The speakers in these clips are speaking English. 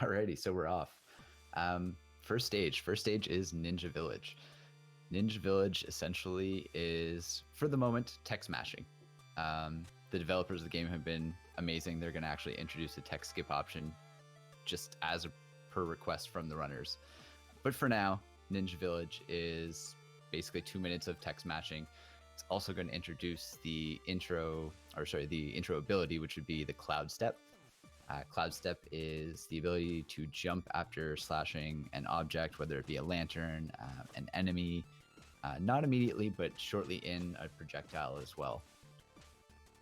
Alrighty, so we're off. First stage. First stage is Ninja Village. Ninja Village essentially is, for the moment, tech smashing. The developers of the game have been amazing. They're going to actually introduce a tech skip option just as per request from the runners. But for now, Ninja Village is basically 2 minutes of tech smashing. It's also going to introduce the intro ability, which would be the Cloud Step. Cloud Step is the ability to jump after slashing an object, whether it be a lantern, an enemy, not immediately, but shortly in a projectile as well.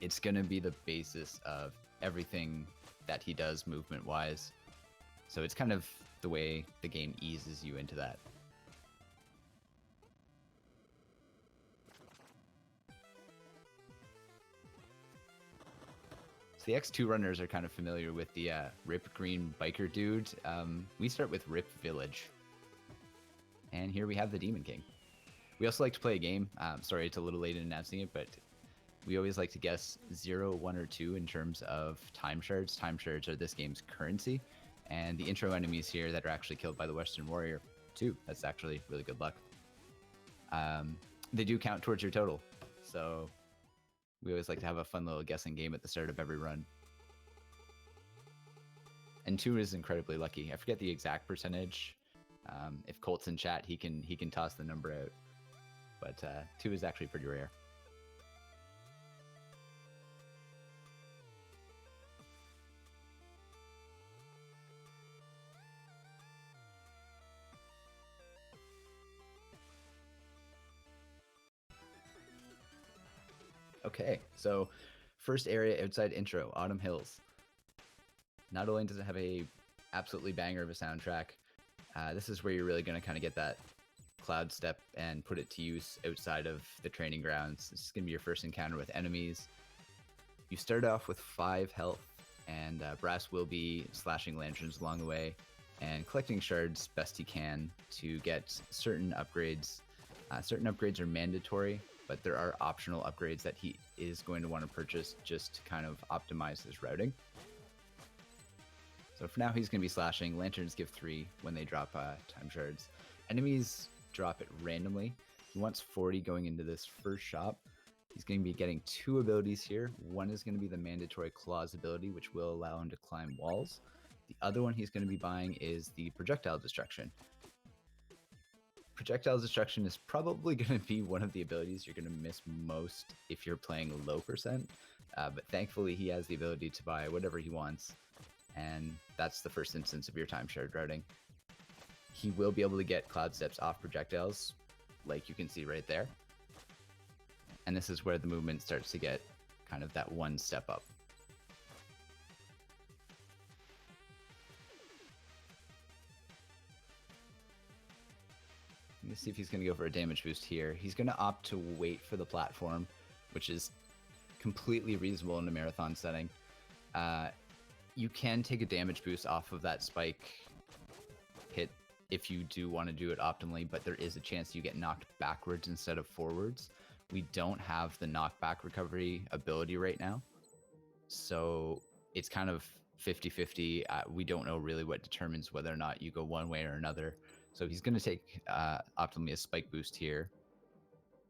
It's going to be the basis of everything that he does movement-wise. So it's kind of the way the game eases you into that. So the X2 runners are kind of familiar with the Rip Green Biker dude. We start with Rip Village. And here we have the Demon King. We also like to play a game. Sorry, it's a little late in announcing it, but we always like to guess 0, 1, or 2 in terms of time shards. Time shards are this game's currency. And the intro enemies here that are actually killed by the Western Warrior, 2. That's actually really good luck. They do count towards your total. So we always like to have a fun little guessing game at the start of every run. And 2 is incredibly lucky. I forget the exact percentage. If Colt's in chat, he can toss the number out. But 2 is actually pretty rare. Okay, so first area outside intro, Autumn Hills. Not only does it have a absolutely banger of a soundtrack, this is where you're really going to kind of get that Cloud Step and put it to use outside of the training grounds. This is going to be your first encounter with enemies. You start off with 5 health, and Brass will be slashing lanterns along the way and collecting shards best he can to get certain upgrades. Certain upgrades are mandatory, but there are optional upgrades that he is going to want to purchase just to kind of optimize his routing. So for now, he's going to be slashing. Lanterns give 3 when they drop time shards. Enemies drop it randomly. He wants 40 going into this first shop. He's going to be getting 2 abilities here. One is going to be the mandatory claws ability, which will allow him to climb walls. The other one he's going to be buying is the projectile destruction. Projectile destruction is probably going to be one of the abilities you're going to miss most if you're playing low percent, but thankfully he has the ability to buy whatever he wants, and that's the first instance of your time shard routing. He will be able to get Cloud Steps off projectiles, like you can see right there, and this is where the movement starts to get kind of that one step up. Let's see if he's going to go for a damage boost here. He's going to opt to wait for the platform, which is completely reasonable in a marathon setting. You can take a damage boost off of that spike hit if you do want to do it optimally, but there is a chance you get knocked backwards instead of forwards. We don't have the knockback recovery ability right now, so it's kind of 50-50. We don't know really what determines whether or not you go one way or another. So he's going to take optimally a spike boost here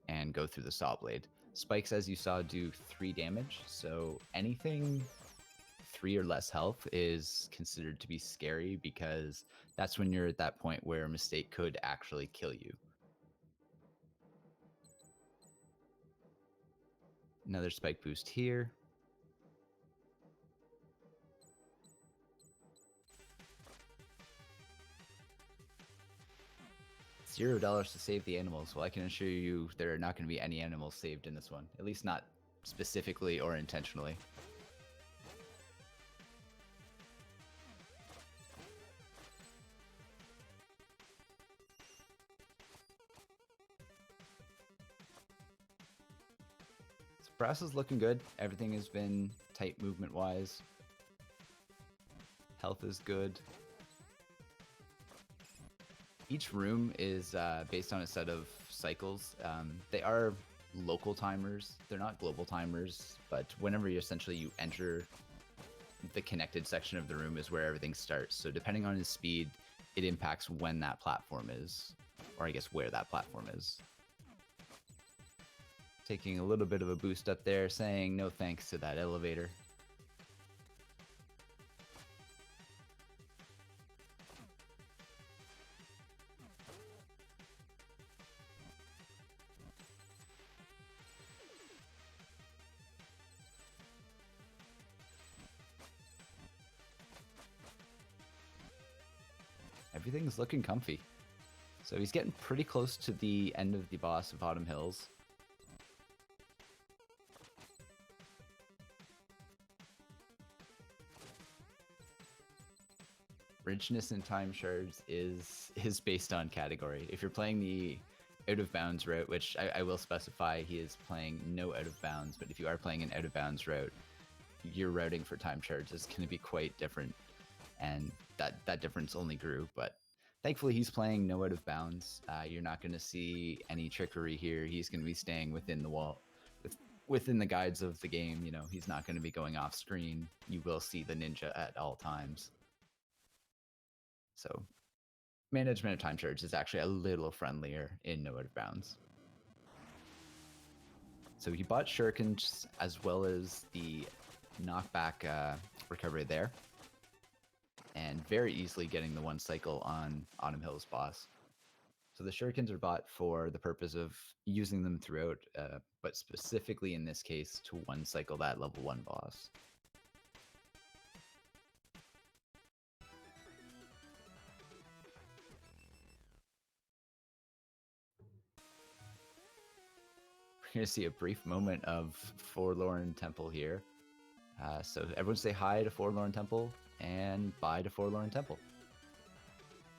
and go through the saw blade. Spikes, as you saw, do 3 damage, so anything 3 or less health is considered to be scary because that's when you're at that point where a mistake could actually kill you. Another spike boost here. $0 to save the animals. Well, I can assure you there are not going to be any animals saved in this one. At least not specifically or intentionally. So Brass is looking good. Everything has been tight movement-wise. Health is good. Each room is based on a set of cycles. They are local timers. They're not global timers, but whenever you enter the connected section of the room is where everything starts. So depending on his speed, it impacts when that platform is, or I guess where that platform is. Taking a little bit of a boost up there, saying no thanks to that elevator. Everything's looking comfy. So he's getting pretty close to the end of the boss of Autumn Hills. Richness in time shards is based on category. If you're playing the out of bounds route, which I will specify he is playing no out of bounds, but if you are playing an out of bounds route, your routing for time shards is going to be quite different, and that difference only grew. But thankfully he's playing no out of bounds. You're not going to see any trickery here. He's going to be staying within the wall, within the guides of the game. You know, he's not going to be going off screen. You will see the ninja at all times. So management of time shards is actually a little friendlier in no out of bounds. So he bought shurikens as well as the knockback recovery there, and very easily getting the one cycle on Autumn Hills boss. So the shurikens are bought for the purpose of using them throughout, but specifically in this case to one cycle that level 1 boss. We're going to see a brief moment of Forlorn Temple here. So everyone say hi to Forlorn Temple and bye to Forlorn Temple.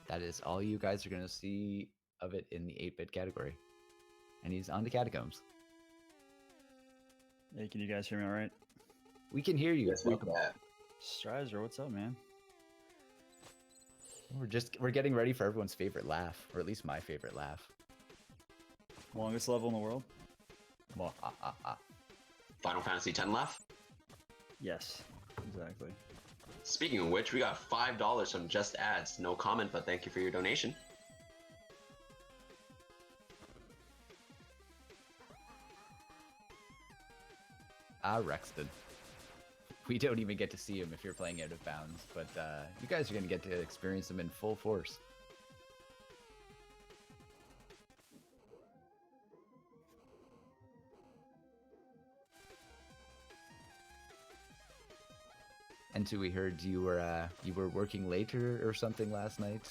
That is all you guys are going to see of it in the 8-bit category. And he's on the catacombs. Hey, can you guys hear me all right? We can hear you. Yes, we can. Strizer, what's up, man? We're getting ready for everyone's favorite laugh, or at least my favorite laugh. Longest level in the world? Final Fantasy X laugh? Yes, exactly. Speaking of which, we got $5 from Just Ads. No comment, but thank you for your donation. Rexton. We don't even get to see him if you're playing out of bounds, but you guys are going to get to experience him in full force. And so we heard you were working later or something last night.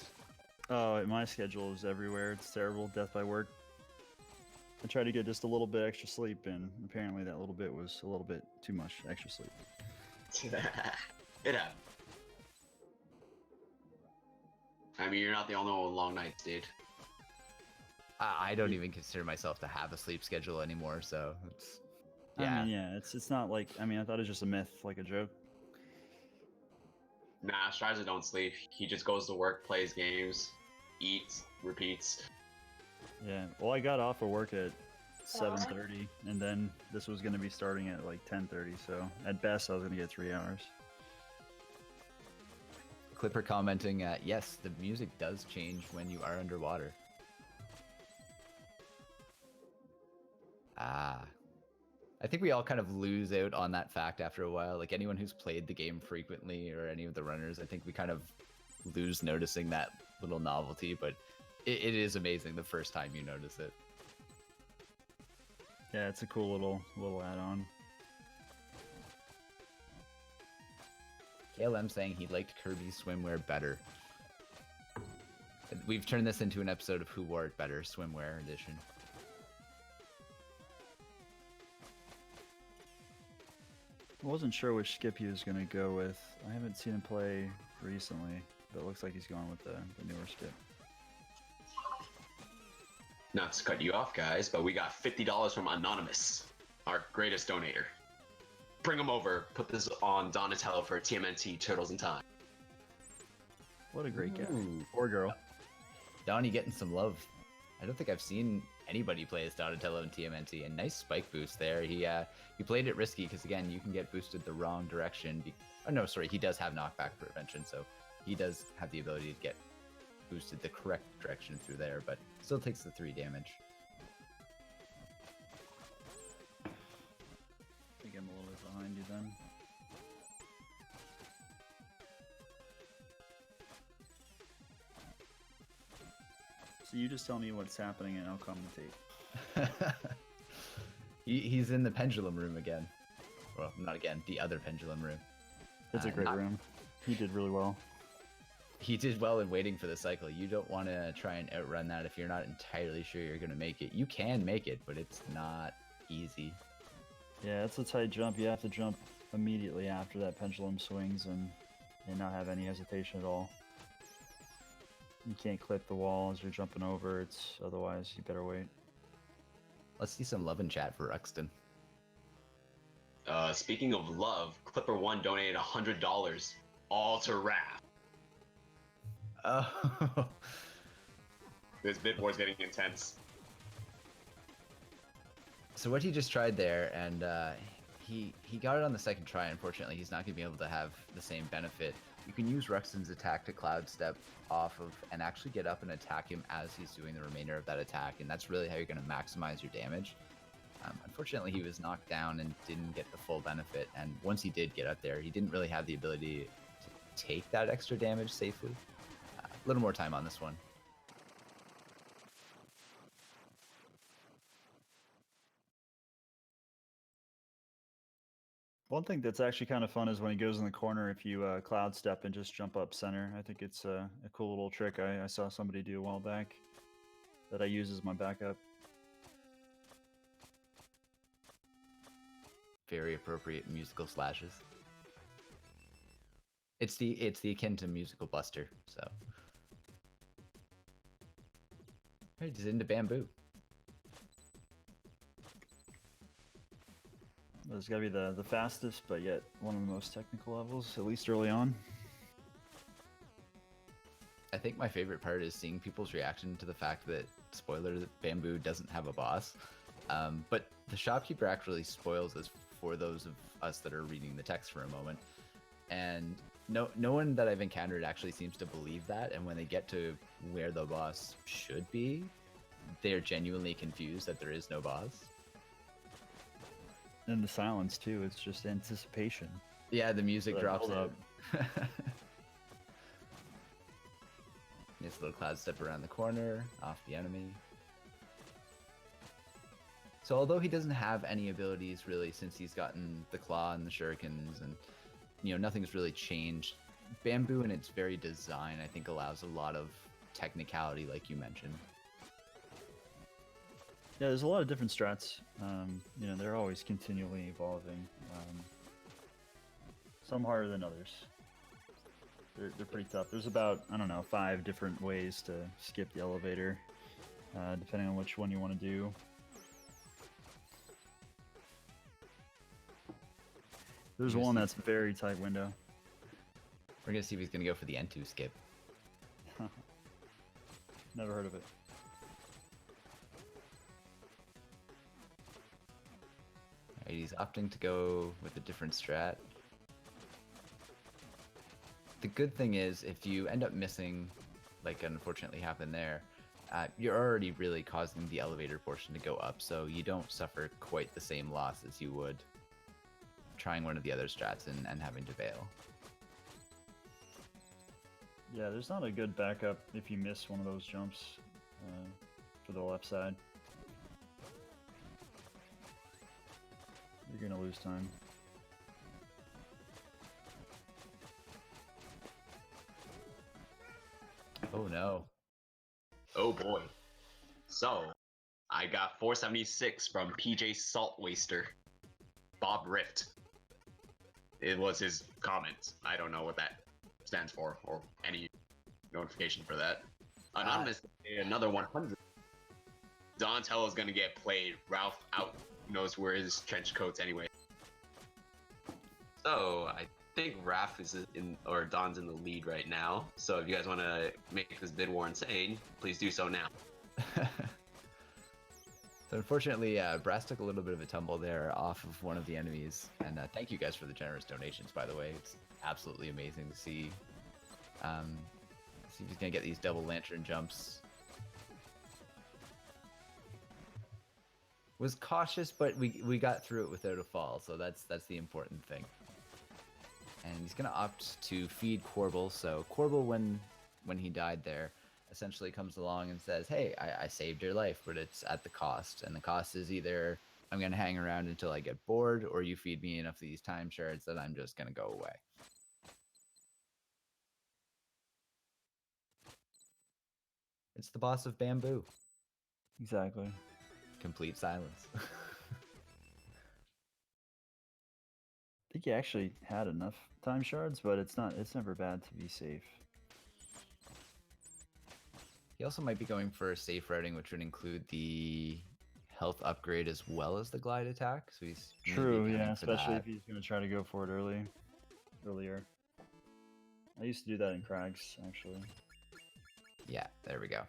Oh, my schedule is everywhere. It's terrible. Death by work. I tried to get just a little bit extra sleep, and apparently that little bit was a little bit too much extra sleep. It happened. I mean, you're not the only one with long nights, dude. I don't even consider myself to have a sleep schedule anymore, so it's, yeah. I mean, yeah, it's not like, I mean, I thought it was just a myth, like a joke. Nah, Strizer don't sleep. He just goes to work, plays games, eats, repeats. Yeah, well, I got off of work at 7:30, and then this was going to be starting at like 10:30, so at best I was going to get 3 hours. Clipper commenting, yes, the music does change when you are underwater. I think we all kind of lose out on that fact after a while. Like anyone who's played the game frequently, or any of the runners, I think we kind of lose noticing that little novelty, but it is amazing the first time you notice it. Yeah, it's a cool little add-on. KLM saying he liked Kirby's swimwear better. We've turned this into an episode of Who Wore It Better, swimwear edition. I wasn't sure which skip he was going to go with. I haven't seen him play recently, but it looks like he's going with the newer skip. Not to cut you off, guys, but we got $50 from Anonymous, our greatest donator. Bring him over. Put this on Donatello for TMNT Turtles in Time. What a great guy. Ooh. Or girl. Donnie getting some love. I don't think I've seen anybody play as Donatello in TMNT. And nice spike boost there. He played it risky because again, you can get boosted the wrong direction. Oh no, sorry, he does have knockback prevention, so he does have the ability to get boosted the correct direction through there, but still takes the 3 damage. I think I'm a little bit behind you then. So you just tell me what's happening and I'll commentate. He's in the pendulum room again. Well, not again, the other pendulum room. It's a great room. He did really well. He did well in waiting for the cycle. You don't want to try and outrun that if you're not entirely sure you're going to make it. You can make it, but it's not easy. Yeah, it's a tight jump. You have to jump immediately after that pendulum swings and not have any hesitation at all. You can't clip the wall as you're jumping over. Otherwise you better wait. Let's see some love in chat for Ruxton. Speaking of love, Clipper1 donated $100 all to Raph. Oh. This bid war's getting intense. So what he just tried there, and he got it on the second try. Unfortunately, he's not going to be able to have the same benefit. You can use Ruxton's attack to cloud step off of and actually get up and attack him as he's doing the remainder of that attack, and that's really how you're going to maximize your damage. Unfortunately, he was knocked down and didn't get the full benefit, and once he did get up there, he didn't really have the ability to take that extra damage safely. A little more time on this one. One thing that's actually kind of fun is when he goes in the corner, if you cloud step and just jump up center. I think it's a cool little trick I saw somebody do a while back that I use as my backup. Very appropriate musical slashes. It's the akin to musical Buster, so. Alright, he's into bamboo. It's got to be the fastest, but yet one of the most technical levels, at least early on. I think my favorite part is seeing people's reaction to the fact that, spoiler, that bamboo doesn't have a boss. But the shopkeeper actually spoils this for those of us that are reading the text for a moment. And no one that I've encountered actually seems to believe that, and when they get to where the boss should be, they're genuinely confused that there is no boss. And the silence too, it's just anticipation. Yeah, the music drops out. Nice little cloud step around the corner, off the enemy. So although he doesn't have any abilities really since he's gotten the claw and the shurikens and nothing's really changed, bamboo in its very design I think allows a lot of technicality like you mentioned. Yeah, there's a lot of different strats. They're always continually evolving. Some harder than others. They're pretty tough. There's about, 5 different ways to skip the elevator, depending on which one you want to do. There's one that's a very tight window. We're gonna see if he's gonna go for the N2 skip. Never heard of it. He's opting to go with a different strat. The good thing is, if you end up missing, like unfortunately happened there, you're already really causing the elevator portion to go up, so you don't suffer quite the same loss as you would trying one of the other strats and having to bail. Yeah, there's not a good backup if you miss one of those jumps for the left side. You're gonna lose time. Oh no. Oh boy. So, I got 476 from PJ Saltwaster. Bob Rift. It was his comment. I don't know what that stands for or any notification for that. Anonymous, another 100. Donatello's gonna get played. Ralph out knows where his trench coat's anyway. So I think Raph is or Don's in the lead right now. So if you guys want to make this bid war insane, please do so now. So unfortunately, Brass took a little bit of a tumble there off of one of the enemies. And thank you guys for the generous donations, by the way. It's absolutely amazing to see. See if he's going to get these double lantern jumps. Was cautious, but we got through it without a fall, so that's the important thing. And he's going to opt to feed Corbel. So Corbel, when he died there, essentially comes along and says, hey, I saved your life, but it's at the cost. And the cost is either I'm going to hang around until I get bored, or you feed me enough of these time shards that I'm just going to go away. It's the boss of Bamboo. Exactly. Complete silence. I think he actually had enough time shards, but it's never bad to be safe. He also might be going for a safe routing, which would include the health upgrade as well as the glide attack. So he's true, yeah, especially if he's going to try to go for it earlier. I used to do that in Crags, actually. Yeah, there we go.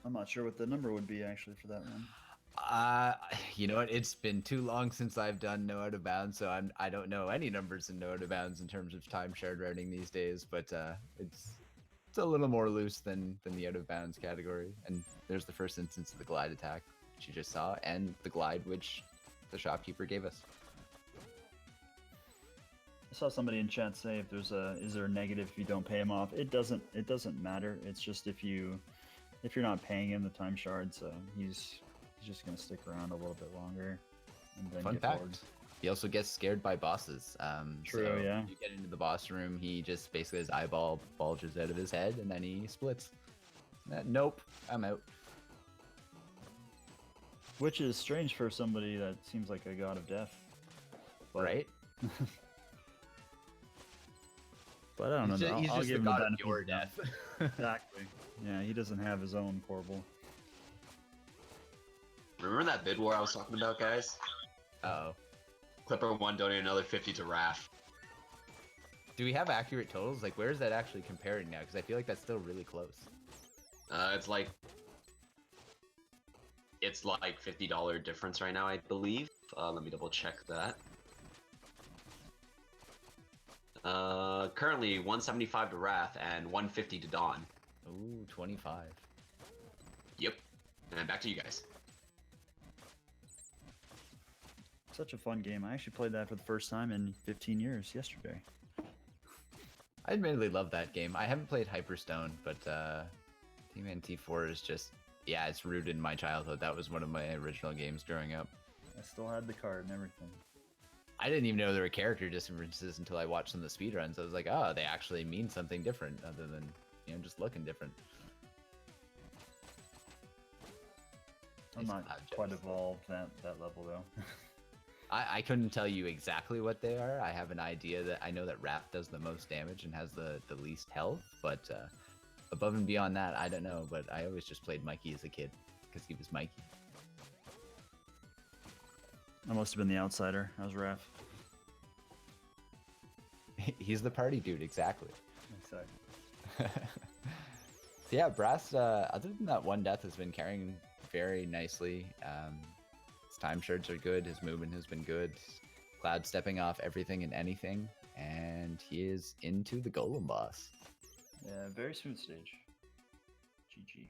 I'm not sure what the number would be actually for that one. You know what? It's been too long since I've done No Out of Bounds, so I don't know any numbers in No Out of Bounds in terms of time shared routing these days. But it's a little more loose than the Out of Bounds category. And there's the first instance of the glide attack, which you just saw, and the glide which the shopkeeper gave us. I saw somebody in chat say if is there a negative if you don't pay him off? It doesn't matter. It's just if you're not paying him the time shards, he's just gonna stick around a little bit longer. And then Fun get fact. bored. He also gets scared by bosses. True, so yeah. You get into the boss room, he just basically his eyeball bulges out of his head, and then he splits. Nope, I'm out. Which is strange for somebody that seems like a god of death. But, Right? But I don't know. He's I'll just give the him the god of benefit your of the doubt. death. Exactly. Yeah, he doesn't have his own Corbel. Remember that bid war I was talking about, guys? Uh-oh. Clipper1 donated another 50 to Raph. Do we have accurate totals? Like, where is that actually comparing now? Because I feel like that's still really close. It's like $50 difference right now, I believe. Let me double check that. Currently 175 to Wrath and 150 to Dawn. Ooh, 25. Yep. And back to you guys. Such a fun game. I actually played that for the first time in 15 years yesterday. I admittedly love that game. I haven't played Hyperstone, but Team NT4 is just, yeah, it's rooted in my childhood. That was one of my original games growing up. I still had the card and everything. I didn't even know there were character differences until I watched some of the speedruns. I was like, oh, they actually mean something different other than, you know, just looking different. I'm not quite evolved that level though. I couldn't tell you exactly what they are. I have an idea that I know that Raph does the most damage and has the least health, but above and beyond that, I don't know. But I always just played Mikey as a kid because he was Mikey. I must have been the outsider. I was Raph. He's the party dude, exactly. Exactly. Yeah, Brass, other than that one death, has been carrying very nicely. His time shards are good, his movement has been good. Cloud stepping off everything and anything, and he is into the Golem boss. Yeah, very smooth stage. GG.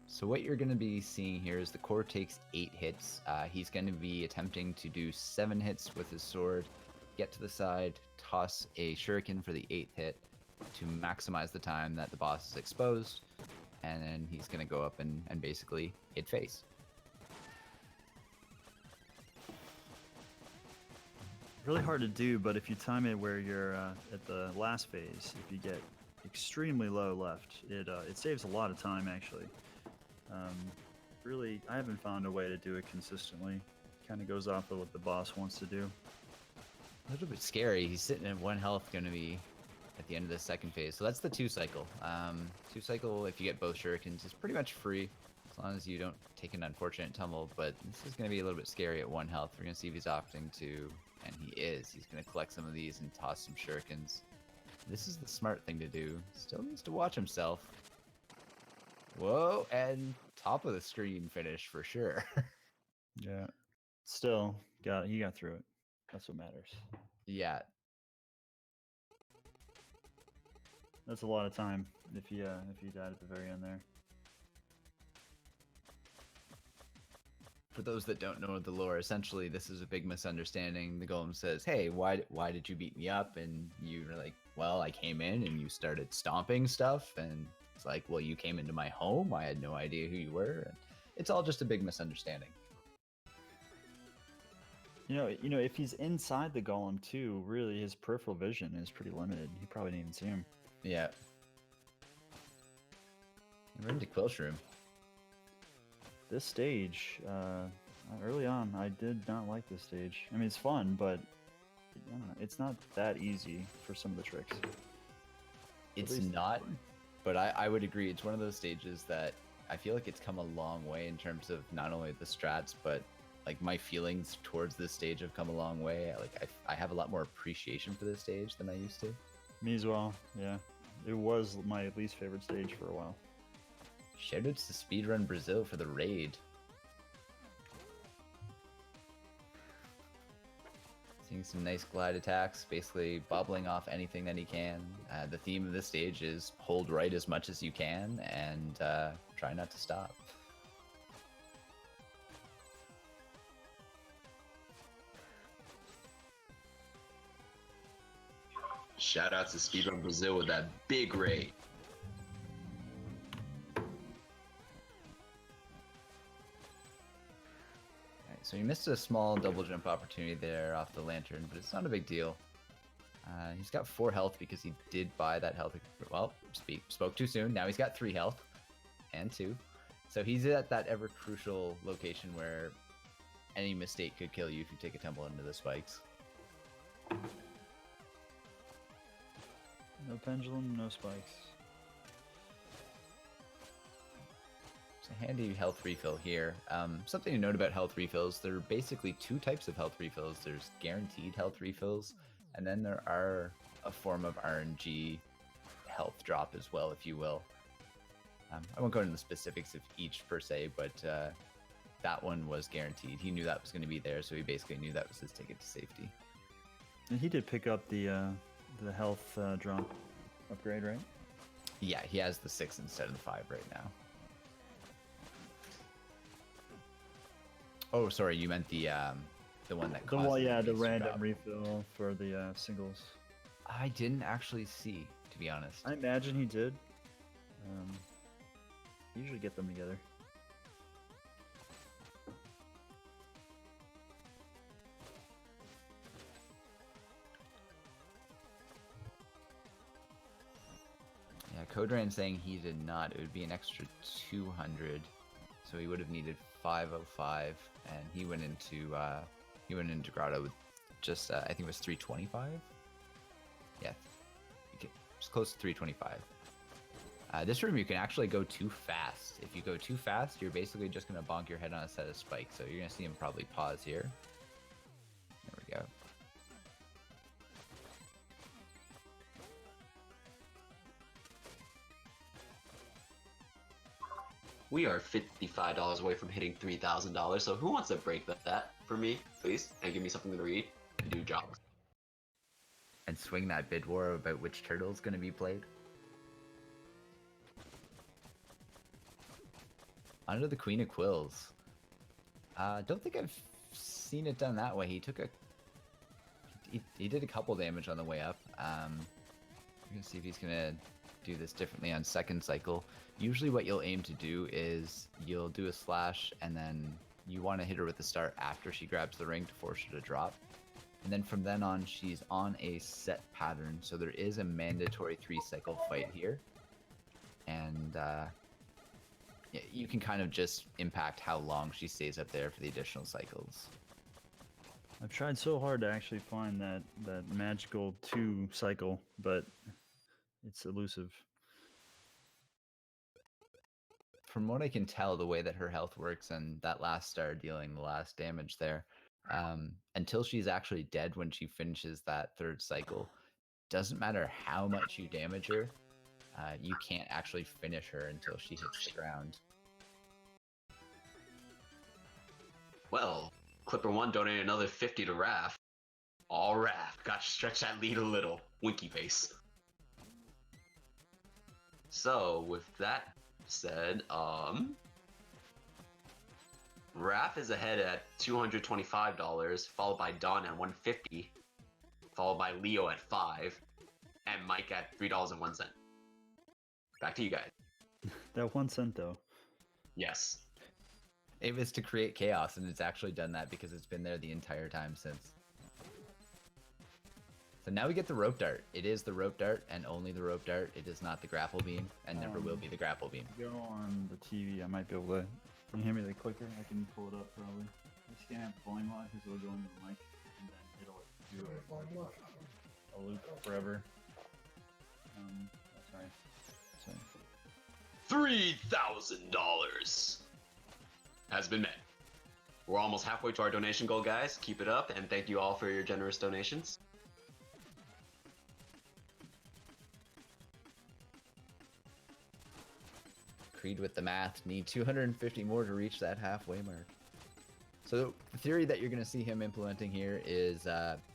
So what you're going to be seeing here is the core takes 8 hits. He's going to be attempting to do 7 hits with his sword, get to the side, toss a shuriken for the 8th hit to maximize the time that the boss is exposed, and then he's going to go up and basically hit face. Really hard to do, but if you time it where you're at the last phase, if you get extremely low left, it saves a lot of time actually. Really, I haven't found a way to do it consistently. Kind of goes off of what the boss wants to do. A little bit scary. He's sitting at 1 health, going to be at the end of the second phase. So that's the 2 cycle. 2 cycle, if you get both shurikens, is pretty much free as long as you don't take an unfortunate tumble. But this is going to be a little bit scary at 1 health. We're going to see if he's opting to, and he is. He's going to collect some of these and toss some shurikens. this is the smart thing to do. Still needs to watch himself. Whoa, and top of the screen finish for sure. Yeah. Still, he got through it. That's what matters. Yeah, That's a lot of time if you died at the very end there. for those that don't know the lore, essentially this is a big misunderstanding. The golem says, "Hey, why did you beat me up?" And you're like, "Well, I came in and you started stomping stuff." And it's like, "Well, you came into my home. I had no idea who you were." And it's all just a big misunderstanding. You know, if he's inside the golem too, really his peripheral vision is pretty limited. You probably didn't even see him. Yeah. And we're into Quillshroom. This stage, early on, I did not like this stage. I mean, it's fun, but I don't know, it's not that easy for some of the tricks. It's least- not, but I would agree. It's one of those stages that I feel like it's come a long way in terms of not only the strats, but like my feelings towards this stage have come a long way. I have a lot more appreciation for this stage than I used to. Me as well, yeah. It was my least favorite stage for a while. Shoutouts to Speedrun Brazil for the raid. Seeing some nice glide attacks, basically bobbling off anything that he can. The theme of this stage is hold right as much as you can and try not to stop. Shout out to Speedrun Brazil with that big raid. Alright, so he missed a small double jump opportunity there off the lantern, but it's not a big deal. He's got 4 health because he did buy that health. Well, spoke too soon. Now he's got 3 health and 2. So he's at that ever crucial location where any mistake could kill you if you take a tumble into the spikes. No pendulum, no spikes. It's a handy health refill here. Something to note about health refills, there are basically 2 types of health refills. There's guaranteed health refills, and then there are a form of RNG health drop as well, if you will. I won't go into the specifics of each per se, but that one was guaranteed. He knew that was going to be there, so he basically knew that was his ticket to safety. And he did pick up the health drop upgrade, right? Yeah, he has the 6 instead of the 5 right now. Oh, sorry, you meant the one that causes Yeah, the enemies to random drop. refill for the singles. I didn't actually see, to be honest. I imagine he did. Usually get them together. Yeah, Codran saying he did not. It would be an extra 200, so he would have needed 505, and he went into Grotto with just I think it was 325. Yeah, it's close to 325. This room you can actually go too fast. If you go too fast, you're basically just gonna bonk your head on a set of spikes. So you're gonna see him probably pause here. There we go. We are $55 away from hitting $3,000, so who wants to break that for me, please, and give me something to read and do jobs? And swing that bid war about which turtle's gonna be played. Under the Queen of Quills. Don't think I've seen it done that way. He took he did a couple damage on the way up. We're gonna see if he's gonna do this differently on second cycle. Usually what you'll aim to do is you'll do a slash and then you want to hit her with the start after she grabs the ring to force her to drop. And then from then on, she's on a set pattern. So there is a mandatory 3 cycle fight here. And yeah, you can kind of just impact how long she stays up there for the additional cycles. I've tried so hard to actually find that magical 2 cycle, but it's elusive. From what I can tell, the way that her health works and that last star dealing the last damage there, until she's actually dead when she finishes that 3rd cycle, doesn't matter how much you damage her, you can't actually finish her until she hits the ground. Well, Clipper1 donated another 50 to Raph. All Raph, got to stretch that lead a little. Winky face. So, with that said, Raph is ahead at $225, followed by Don at $150, followed by Leo at $5, and Mike at $3.01. Back to you guys. That 1 cent though. Yes. It was to create chaos, and it's actually done that because it's been there the entire time since. So now we get the rope dart. It is the rope dart and only the rope dart. It is not the grapple beam, and never will be the grapple beam. Go on the TV. I might be able to. Can you hand me the clicker? I can pull it up probably. I just can't have the volume on because it'll go into the mic, and then it'll do a loop forever. That's right. So. $3,000 has been met. We're almost halfway to our donation goal, guys. Keep it up, and thank you all for your generous donations. Creed with the math. Need 250 more to reach that halfway mark. So the theory that you're going to see him implementing here is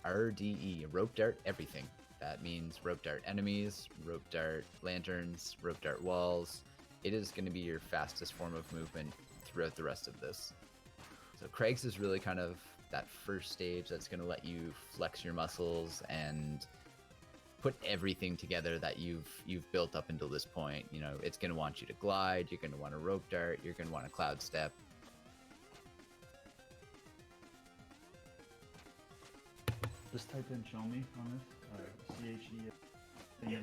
RDE, rope dart everything. That means rope dart enemies, rope dart lanterns, rope dart walls. It is going to be your fastest form of movement throughout the rest of this. So Craig's is really kind of that first stage that's going to let you flex your muscles and put everything together that you've built up until this point. You know, it's going to want you to glide, you're going to want a rope dart, you're going to want a cloud step. Just type in "show me" on this. CHE. Yes.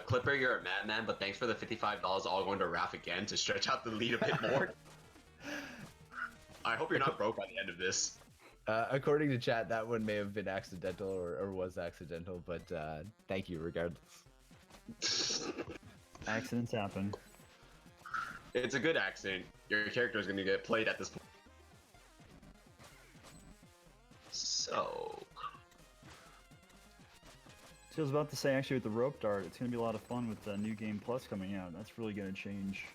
Clipper, you're a madman, but thanks for the $55 all going to Raph again to stretch out the lead a bit more. I hope you're not broke by the end of this. According to chat, that one may have been accidental or was accidental, but thank you regardless. Accidents happen. It's a good accident. Your character is going to get played at this point. So... So I was about to say, actually, with the rope dart, it's going to be a lot of fun with the New Game Plus coming out. That's really going to change,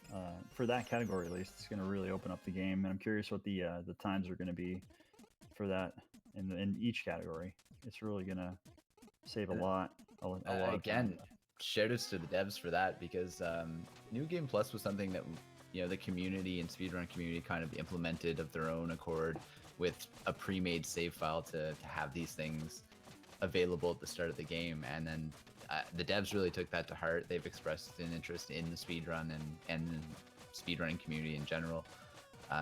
for that category at least. It's going to really open up the game, and I'm curious what the times are going to be for that in each category. It's really going to save a lot of again, time. shoutouts to the devs for that, because New Game Plus was something that, you know, the community and speedrun community kind of implemented of their own accord with a pre-made save file to have these things available at the start of the game, and then the devs really took that to heart. They've expressed an interest in the speedrun and speedrunning community in general.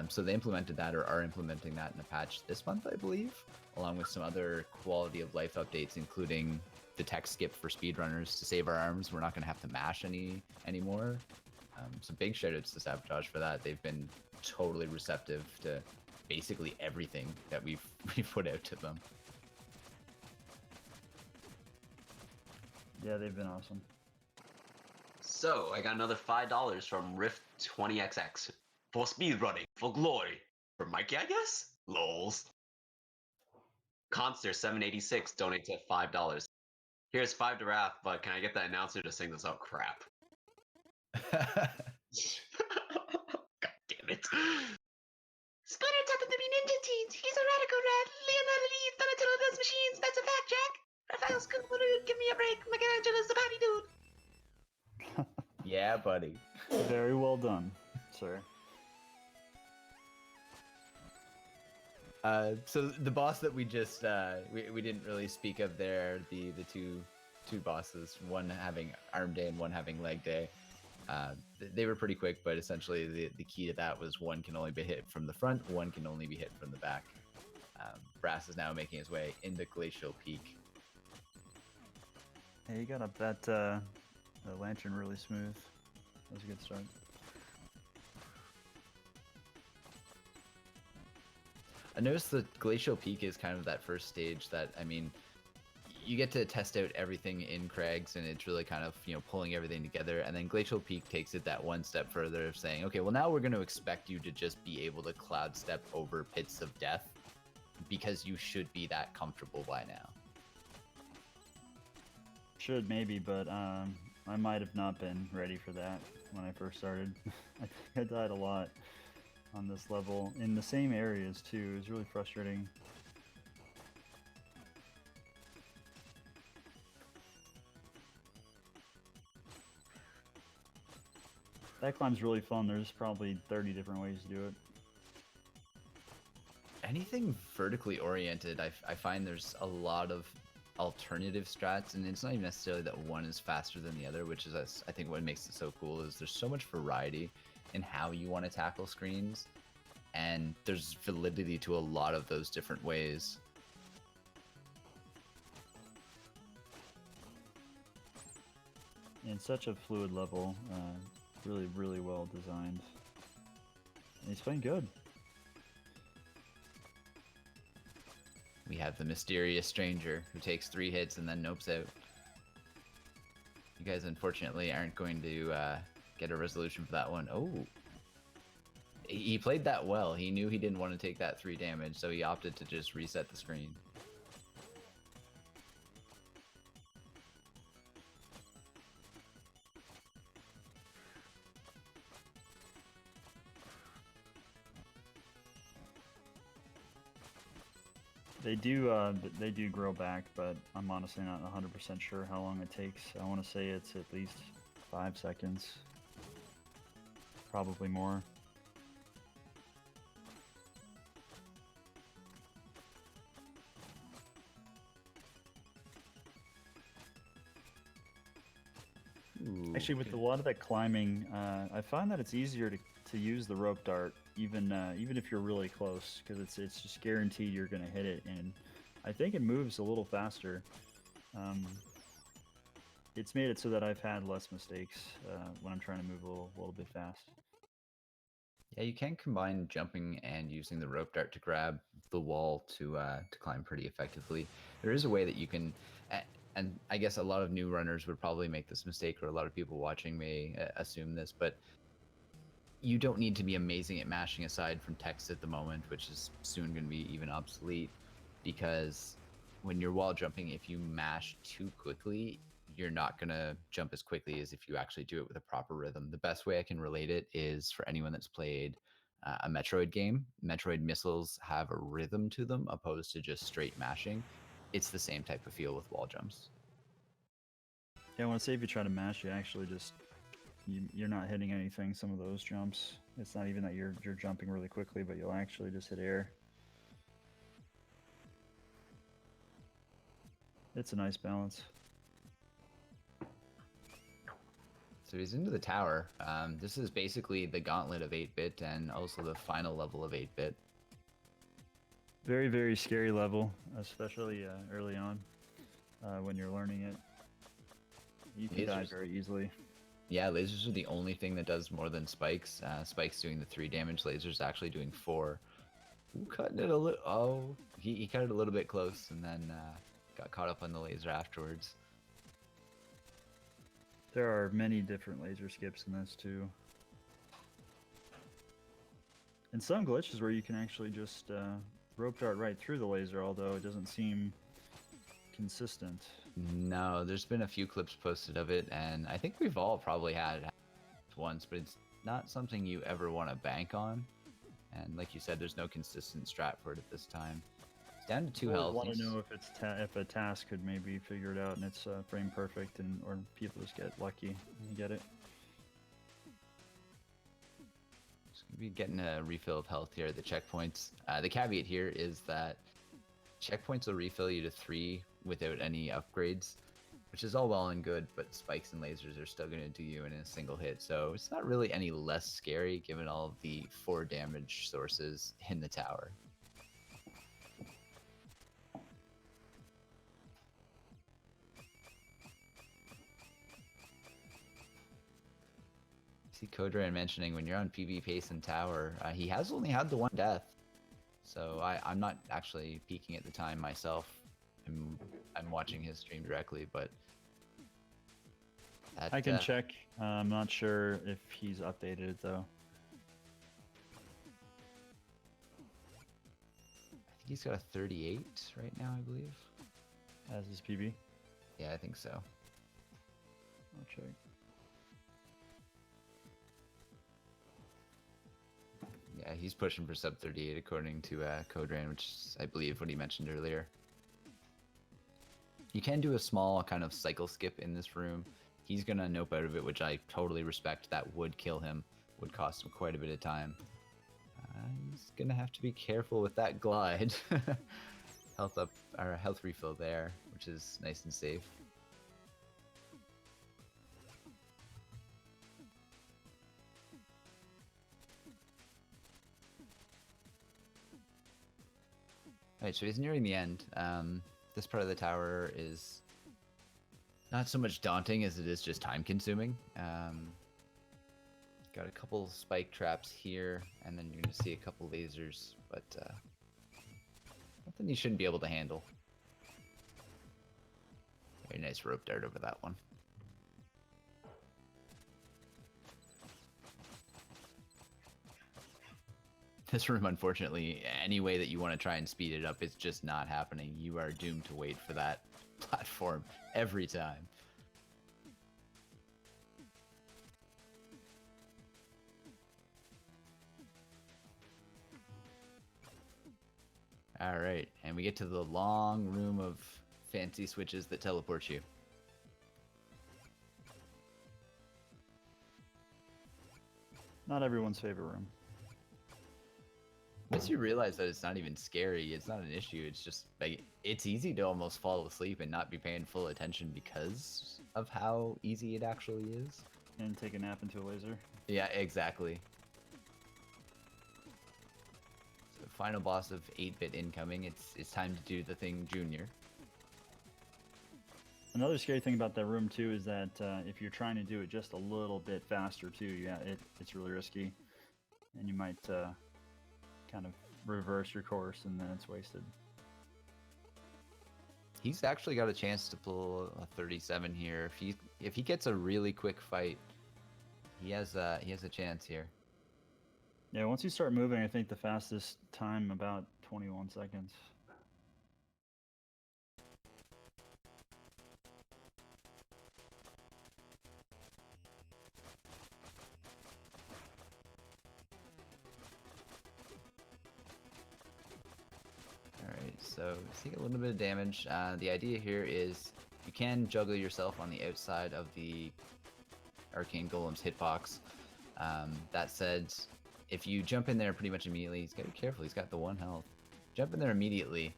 So they implemented that, or are implementing that in a patch this month, I believe, along with some other quality of life updates, including the tech skip for speedrunners to save our arms. We're not going to have to mash anymore. So big shoutouts to Sabotage for that. They've been totally receptive to basically everything that we've put out to them. Yeah, they've been awesome. So, I got another $5 from Rift20XX. For speedrunning, for glory. For Mikey, I guess? Lols. Conster786 donated $5. Here's 5 to Raph, but can I get the announcer to sing this out? Crap. God damn it. Splinter happened to be ninja teens. He's a radical rat. Leonardo Lee, Donatello does machines. That's a fact, Jack. Raphael's good. Give me a break. Michelangelo's the party dude. Yeah, buddy. Very well done, sir. So the boss that we just we didn't really speak of there, the two bosses, one having arm day and one having leg day. They were pretty quick, but essentially the key to that was one can only be hit from the front, one can only be hit from the back. Brass is now making his way into Glacial Peak. Hey, you got up that the lantern really smooth. That was a good start. I noticed that Glacial Peak is kind of that first stage that, I mean, you get to test out everything in Crags, and it's really kind of, you know, pulling everything together. And then Glacial Peak takes it that one step further of saying, okay, well, now we're going to expect you to just be able to cloud step over pits of death because you should be that comfortable by now. Should maybe, but I might have not been ready for that when I first started. I think I died a lot on this level in the same areas too. It was really frustrating. That climb's really fun. There's probably 30 different ways to do it. Anything vertically oriented, I find there's a lot of alternative strats, and it's not even necessarily that one is faster than the other, which is, I think, what makes it so cool is there's so much variety in how you want to tackle screens, and there's validity to a lot of those different ways. And such a fluid level, really, really well designed. And he's playing good. We have the mysterious stranger who takes 3 hits and then nopes out. You guys, unfortunately, aren't going to get a resolution for that one. Oh. He played that well. He knew he didn't want to take that 3 damage, so he opted to just reset the screen. They do grow back, but I'm honestly not 100% sure how long it takes. I want to say it's at least 5 seconds, probably more. Ooh, Actually, with a lot of that climbing, I find that it's easier to use the rope dart, even if you're really close, because it's just guaranteed you're gonna hit it, and I think it moves a little faster. It's made it so that I've had less mistakes when I'm trying to move a little bit fast. yeah, you can combine jumping and using the rope dart to grab the wall to climb pretty effectively. There is a way that you can, and I guess a lot of new runners would probably make this mistake, or a lot of people watching may assume this, but you don't need to be amazing at mashing aside from text at the moment, which is soon going to be even obsolete, because when you're wall jumping, if you mash too quickly, you're not going to jump as quickly as if you actually do it with a proper rhythm. The best way I can relate it is for anyone that's played a Metroid game. Metroid missiles have a rhythm to them opposed to just straight mashing. It's the same type of feel with wall jumps. Yeah, I want to say if you try to mash, you actually just you're not hitting anything. Some of those jumps, it's not even that you're jumping really quickly, but you'll actually just hit air. It's a nice balance. So he's into the tower. This is basically the gauntlet of 8-bit and also the final level of 8-bit. Very, very scary level, especially early on when you're learning it. You can die very easily. Yeah, lasers are the only thing that does more than spikes. Spikes doing the 3 damage, lasers actually doing 4. Ooh, cutting it a little. Oh, he cut it a little bit close and then got caught up on the laser afterwards. There are many different laser skips in this too. And some glitches where you can actually just rope dart right through the laser, although it doesn't seem consistent. No, there's been a few clips posted of it, and I think we've all probably had it once, but it's not something you ever want to bank on. And like you said, there's no consistent strat for it at this time. It's down to 2 health. I want to know if it's if a task could maybe figure it out and it's frame perfect, and or people just get lucky and get it. Just gonna be getting a refill of health here at the checkpoints. The caveat here is that checkpoints will refill you to 3 without any upgrades, which is all well and good, but spikes and lasers are still going to do you in a single hit, so it's not really any less scary given all of the 4 damage sources in the tower. See Kodran mentioning when you're on PB pace and tower, he has only had the 1 death, So I'm not actually peeking at the time myself. I'm watching his stream directly, but that, I can check. I'm not sure if he's updated it though. I think he's got a 38 right now, I believe. As his PB. Yeah, I think so. I'll check. Yeah, he's pushing for sub 38 according to Codran, which is, I believe, what he mentioned earlier. You can do a small kind of cycle skip in this room. He's going to nope out of it, which I totally respect. That would kill him, would cost him quite a bit of time. He's going to have to be careful with that glide. Health up, or health refill there, which is nice and safe. Alright, so he's nearing the end. This part of the tower is not so much daunting as it is just time consuming. Got a couple spike traps here, and then you're going to see a couple lasers, but nothing you shouldn't be able to handle. Very nice rope dart over that one. This room, unfortunately, any way that you want to try and speed it up, it's just not happening. You are doomed to wait for that platform every time. Alright, and we get to the long room of fancy switches that teleport you. Not everyone's favorite room. Once you realize that it's not even scary, it's not an issue, it's just like it's easy to almost fall asleep and not be paying full attention because of how easy it actually is. And take a nap into a laser. Yeah, exactly. So final boss of 8-bit incoming, it's time to do the thing Junior. Another scary thing about that room too is that if you're trying to do it just a little bit faster too, yeah, it's really risky, and you might kind of reverse your course and then it's wasted. He's actually got a chance to pull a 37 here. If he gets a really quick fight, he has a chance here. Yeah, once you start moving, I think the fastest time about 21 seconds. Alright, so see a little bit of damage. The idea here is you can juggle yourself on the outside of the Arcane Golem's hitbox. That said, if you jump in there pretty much immediately, he's got to be careful, he's got the 1 health. Jump in there immediately,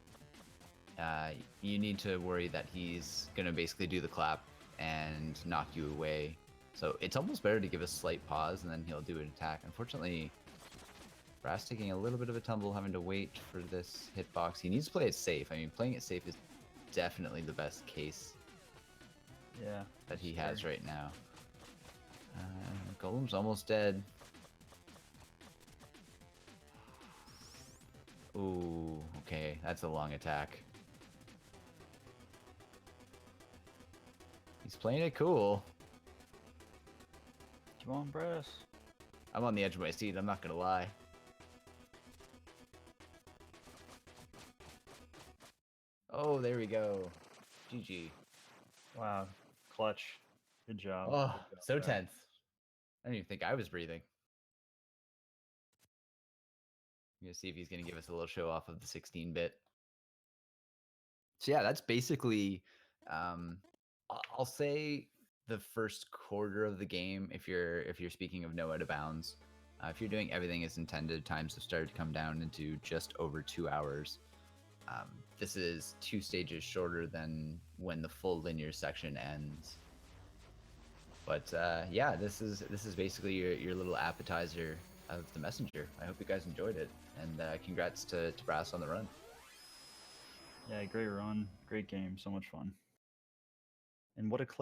you need to worry that he's going to basically do the clap and knock you away. So it's almost better to give a slight pause and then he'll do an attack. Unfortunately, Brass taking a little bit of a tumble, having to wait for this hitbox. He needs to play it safe. I mean, playing it safe is definitely the best case that he has right now. Golem's almost dead. Ooh, okay, that's a long attack. He's playing it cool. Come on, Brass. I'm on the edge of my seat, I'm not gonna lie. Oh, there we go. GG. Wow, clutch. Good job. Oh, Good job, so Brass. tense. I didn't even think I was breathing. I'm gonna see if he's gonna give us a little show off of the 16-bit. So yeah, that's basically, I'll say the first quarter of the game. If you're speaking of no out of bounds, if you're doing everything as intended, times have started to come down into just over 2 hours. This is 2 stages shorter than when the full linear section ends. But yeah, this is basically your little appetizer of the messenger. I hope you guys enjoyed it, and congrats to Brass on the run. Yeah, great run, great game, so much fun. And what a clip.